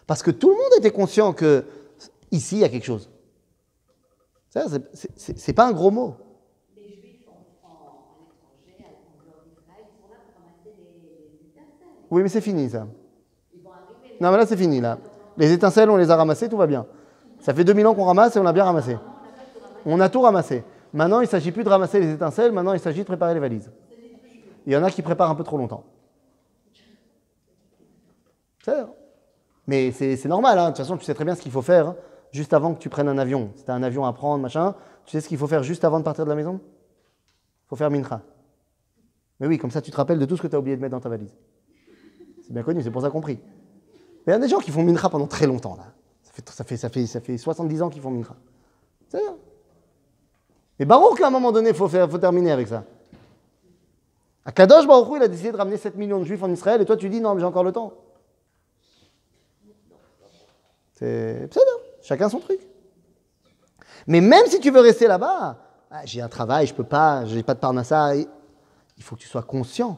Parce que tout le monde était conscient que ici, il y a quelque chose. C'est pas un gros mot. Les Juifs à l'étranger, en dehors d'Israël, ils sont là pour ramasser les étincelles. Oui, mais c'est fini, ça. Ils vont arriver. Non, mais là, c'est fini, là. Les étincelles, on les a ramassées, tout va bien. Ça fait 2000 ans qu'on ramasse et on a bien ramassé. On a tout ramassé. Maintenant, il ne s'agit plus de ramasser les étincelles, maintenant, il s'agit de préparer les valises. Il y en a qui préparent un peu trop longtemps. Mais c'est normal, hein. De toute façon, tu sais très bien ce qu'il faut faire hein, juste avant que tu prennes un avion. Si tu as un avion à prendre, machin, tu sais ce qu'il faut faire juste avant de partir de la maison? Il faut faire mincha. Mais oui, comme ça, tu te rappelles de tout ce que tu as oublié de mettre dans ta valise. C'est bien connu, c'est pour ça compris. Mais il y a des gens qui font mincha pendant très longtemps, là. Ça fait 70 ans qu'ils font mincha. C'est ça. Mais Baruch, à un moment donné, il faut terminer avec ça. Akadosh Baruch Hu, il a décidé de ramener 7 millions de juifs en Israël, et toi, tu dis, non, mais j'ai encore le temps. C'est ça, chacun son truc. Mais même si tu veux rester là-bas, j'ai un travail, je peux pas, j'ai pas de parnassa, il faut que tu sois conscient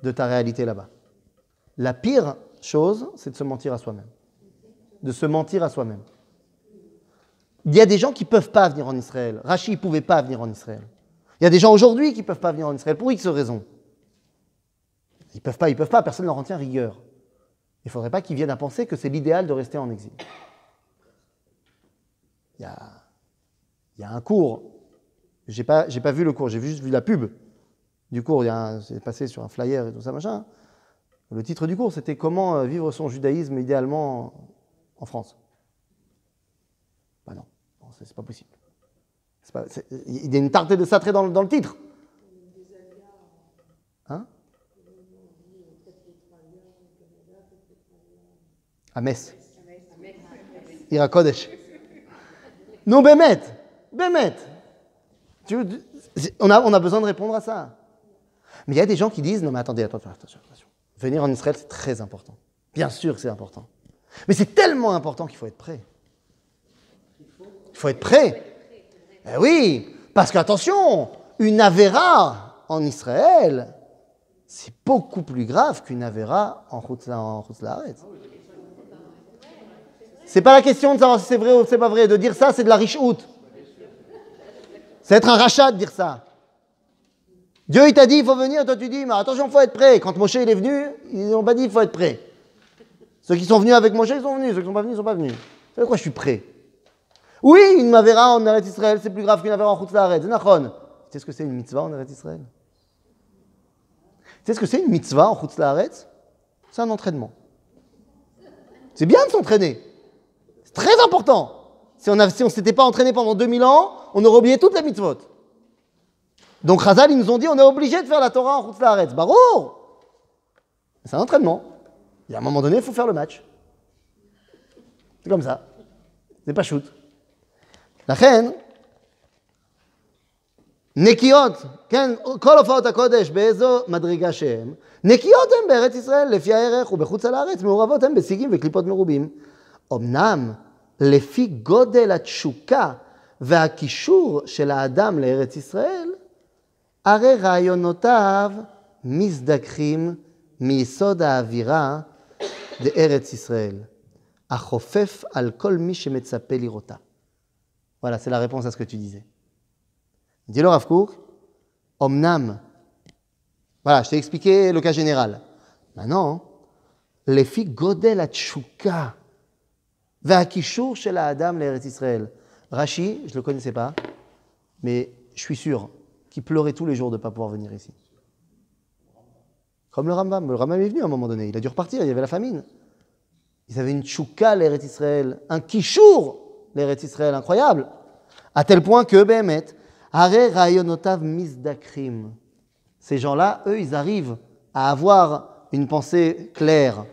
de ta réalité là-bas. La pire chose, c'est de se mentir à soi-même. De se mentir à soi-même. Il y a des gens qui ne peuvent pas venir en Israël. Rashi ne pouvait pas venir en Israël. Il y a des gens aujourd'hui qui ne peuvent pas venir en Israël pour X raisons. Ils peuvent pas, personne ne leur en tient rigueur. Il ne faudrait pas qu'ils viennent à penser que c'est l'idéal de rester en exil. Il y a un cours, j'ai pas vu le cours, j'ai juste vu la pub du cours, c'est passé sur un flyer et tout ça, machin. Le titre du cours, c'était « Comment vivre son judaïsme idéalement en France ?» Ben non, c'est pas possible. Il y a une tartée de ça très dans le titre. À Metz. Ira Kodesh. Non, Bémet. On a besoin de répondre à ça. Mais il y a des gens qui disent, non mais attendez, attention. Venir en Israël, c'est très important. Bien sûr que c'est important. Mais c'est tellement important qu'il faut être prêt. Il faut être prêt. Eh oui, parce qu'attention, une avéra en Israël, c'est beaucoup plus grave qu'une avéra en Chutz La'aretz. C'est pas la question de savoir si c'est vrai ou c'est pas vrai. De dire ça, c'est de la richout. C'est être un rachat de dire ça. Dieu, il t'a dit, il faut venir, toi tu dis, mais attention, il faut être prêt. Quand Moshe il est venu, ils n'ont pas dit, il faut être prêt. Ceux qui sont venus avec Moshe, ils sont venus. Ceux qui ne sont pas venus, ils ne sont pas venus. C'est pourquoi je suis prêt. Oui, une avéra en Eretz Israël, c'est plus grave qu'une avéra en Chutz La'aretz. C'est nachon. Tu sais ce que c'est une mitzvah en Eretz Israël? Tu sais ce que c'est une mitzvah en Chutz La'aretz? C'est un entraînement. C'est bien de s'entraîner. C'est très important. Si on ne s'était pas entraîné pendant 2000 ans, on aurait oublié toutes les mitzvot. Donc Chazal, ils nous ont dit, on est obligé de faire la Torah en Chutz La'aretz. Barour! C'est un entraînement. Et à un moment donné, il faut faire le match. C'est comme ça. C'est pas shoot. La reine, נקיות, כן, כל הופעות הקודש באיזו מדרגה שהם, נקיות הם בארץ ישראל לפי הערך ובחוץ לארץ מעורבות הם בשיגים וקליפות מרובים. אמנם לפי גודל התשוקה והקישור של האדם לארץ ישראל, הרי רעיונותיו מזדככים מיסוד האווירה בארץ ישראל, החופף על כל מי שמצפה לראותה. Voilà, c'est la réponse à ce que tu disais. Dit le Rav Kook, Omnam. Voilà, je t'ai expliqué le cas général. Maintenant, les filles godel atchouka, ve'akishur shel ha'adam l'Eretz Israël. Rashi, je ne le connaissais pas, mais je suis sûr qu'il pleurait tous les jours de ne pas pouvoir venir ici. Comme le Rambam. Le Rambam est venu à un moment donné, il a dû repartir, il y avait la famine. Ils avaient une tchouka l'Eretz Israël, un kishur l'Eretz Israël, incroyable. À tel point que, Behemet, Hare Rayonotav Misdakrim. Ces gens-là, eux, ils arrivent à avoir une pensée claire.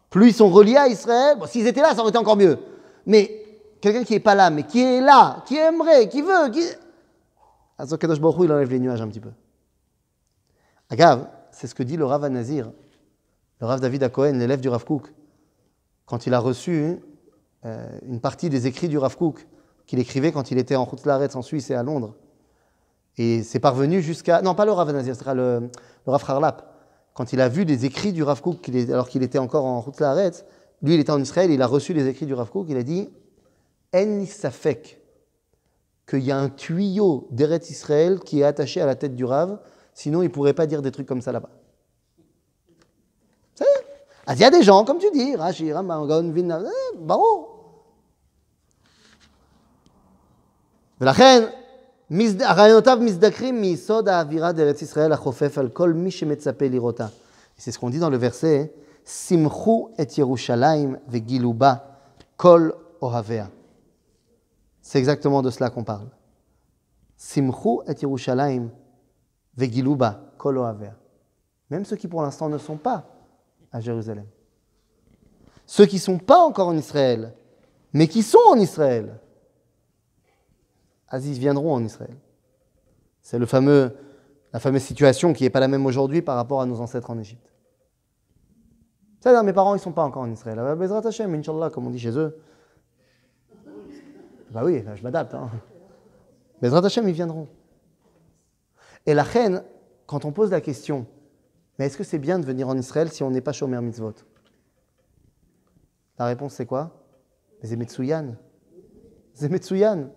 Plus ils sont reliés à Israël, bon, s'ils étaient là, ça aurait été encore mieux. Mais quelqu'un qui n'est pas là, mais qui est là, qui aimerait, qui veut, qui... Alors Kadosh Baruch Hu, il enlève les nuages un petit peu. Agav, c'est ce que dit le Rav Nazir, le Rav David Cohen, l'élève du Rav Kook, quand il a reçu une partie des écrits du Rav Kook, qu'il écrivait quand il était en Chutz La'aretz en Suisse et à Londres. Et c'est parvenu jusqu'à... Non, pas le Rav Nazir, c'est le Rav Harlap. Quand il a vu des écrits du Rav Kook, alors qu'il était encore en Chutz La'aretz, lui, il était en Israël, il a reçu les écrits du Rav Kook, il a dit « En safek » qu'il y a un tuyau d'Eretz Israël qui est attaché à la tête du Rav, sinon il ne pourrait pas dire des trucs comme ça là-bas. Il y a des gens, comme tu dis, Rashi, Rambam, Gaon, Vilna, Baro. ולכן, הרעיונותיו מזדכרים מיסוד האווירה בארץ ישראל החופף על כל מי שמצפה לראותה. C'est ce qu'on dit dans le verset, שמחו את ירושלים וגילו בה כל אוהביה. C'est exactement de cela qu'on parle. שמחו את ירושלים וגילו בה כל אוהביה. Même ceux qui pour l'instant ne sont pas à Jérusalem. Ceux qui ne sont pas encore en Israël, mais qui sont en Israël, ils viendront en Israël. C'est la fameuse situation qui n'est pas la même aujourd'hui par rapport à nos ancêtres en Égypte. C'est-à-dire, mes parents, ils ne sont pas encore en Israël. Bezrat Hashem, Inch'Allah, comme on dit chez eux. Bah oui, je m'adapte. Hein. Bezrat Hashem, ils viendront. Et la reine, quand on pose la question, mais est-ce que c'est bien de venir en Israël si on n'est pas Shomer Mitzvot? La réponse, c'est quoi? C'est Metsuyan. C'est Metsuyan.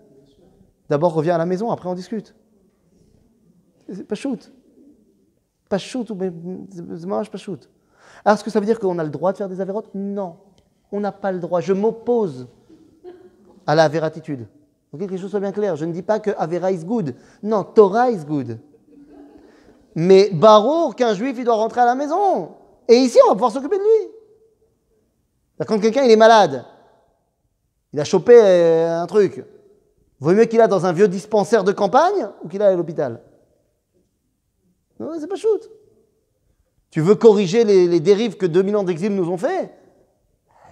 D'abord, reviens à la maison, après on discute. C'est pas shoot. Pas shoot, c'est marrant, pas shoot. Alors, est-ce que ça veut dire qu'on a le droit de faire des avérotes? Non, on n'a pas le droit. Je m'oppose à la avératitude. Donc, que les choses soient bien claires. Je ne dis pas que avéra is good. Non, Torah is good. Mais barour qu'un juif, il doit rentrer à la maison. Et ici, on va pouvoir s'occuper de lui. Quand quelqu'un, il est malade, il a chopé un truc, vaut mieux qu'il aille dans un vieux dispensaire de campagne ou qu'il aille à l'hôpital. Non, c'est pas shoot. Tu veux corriger les dérives que 2000 ans d'exil nous ont fait?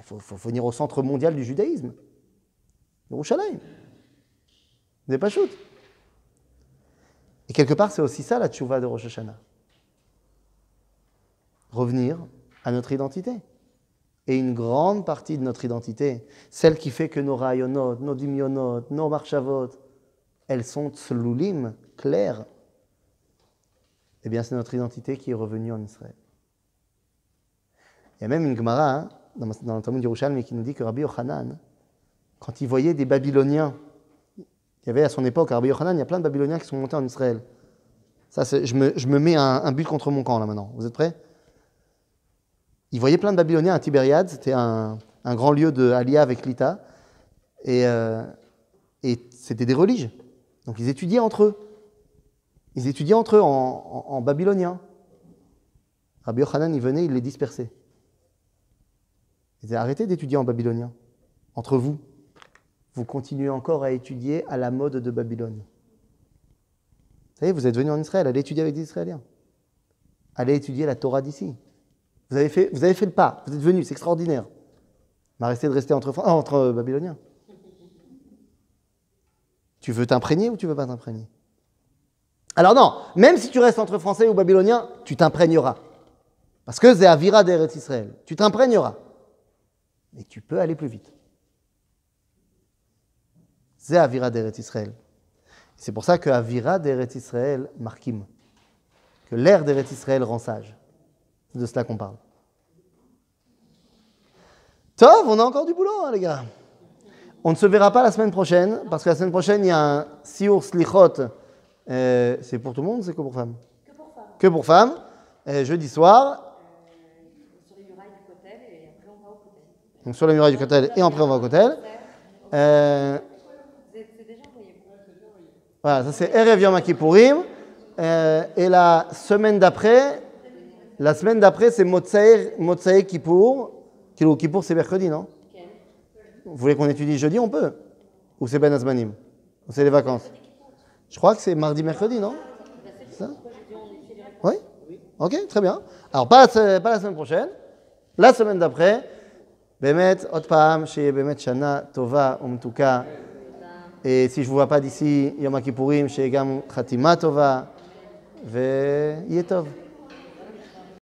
faut venir au centre mondial du judaïsme. Yerushalayim. Vous n'avez pas shoot. Et quelque part, c'est aussi ça la tchouva de Rosh Hashanah. Revenir à notre identité. Et une grande partie de notre identité, celle qui fait que nos rayonot, nos dimyonot, nos marchavot, elles sont tsloulim, claires. Eh bien, c'est notre identité qui est revenue en Israël. Il y a même une Gemara hein, dans le Talmud Yerushalmi qui nous dit que Rabbi Yochanan, quand il voyait des Babyloniens, il y avait à son époque, à Rabbi Yochanan, il y a plein de Babyloniens qui sont montés en Israël. Ça, je me mets un but contre mon camp là maintenant. Vous êtes prêts? Il voyait plein de Babyloniens à Tibériade, c'était un grand lieu de Aliyah avec Lita, et c'était des religieux. Donc ils étudiaient entre eux. Ils étudiaient entre eux en babylonien. Rabbi Yochanan, il venait, il les dispersait. Il disait, arrêtez d'étudier en babylonien. Entre vous, vous continuez encore à étudier à la mode de Babylone. Vous savez, vous êtes venus en Israël, allez étudier avec des Israéliens. Allez étudier la Torah d'ici. Vous avez fait le pas, vous êtes venus, c'est extraordinaire. Mais restez entre Babyloniens. Tu veux t'imprégner ou tu veux pas t'imprégner? Alors non, même si tu restes entre Français ou Babyloniens, tu t'imprégneras. Parce que c'est Avira d'Eretz Israël. Tu t'imprégneras. Mais tu peux aller plus vite. C'est Avira d'Eretz Israël. C'est pour ça que Avira d'Eretz Israël marquim. Que l'air d'Eretz Israël rend sage. C'est de cela qu'on parle. Tov, on a encore du boulot, hein, les gars. On ne se verra pas la semaine prochaine, parce que la semaine prochaine, il y a un Siur Slichot. C'est pour tout le monde, c'est que pour femmes? Que pour femmes. Jeudi soir. Sur les murailles du Kotel et après on va au Kotel. Donc sur les murailles du Kotel et après on va au Kotel. C'est déjà envoyé. Voilà, ça c'est Erev Yom Kippourim. Et la semaine d'après, c'est Motsae Kippour. Kippour, c'est mercredi, non? Vous voulez qu'on étudie jeudi? On peut. Ou c'est Ben Azmanim? Ou c'est les vacances? Je crois que c'est mardi-mercredi, non? C'est ça? Oui? Ok, très bien. Alors, pas la semaine prochaine. La semaine d'après, Bemet, Otpaham, chez Bemet Shana, Tova, Umtuka. Et si je ne vous vois pas d'ici, Yom Kippourim, chez Gam Khatima Tova. Ve Yetov.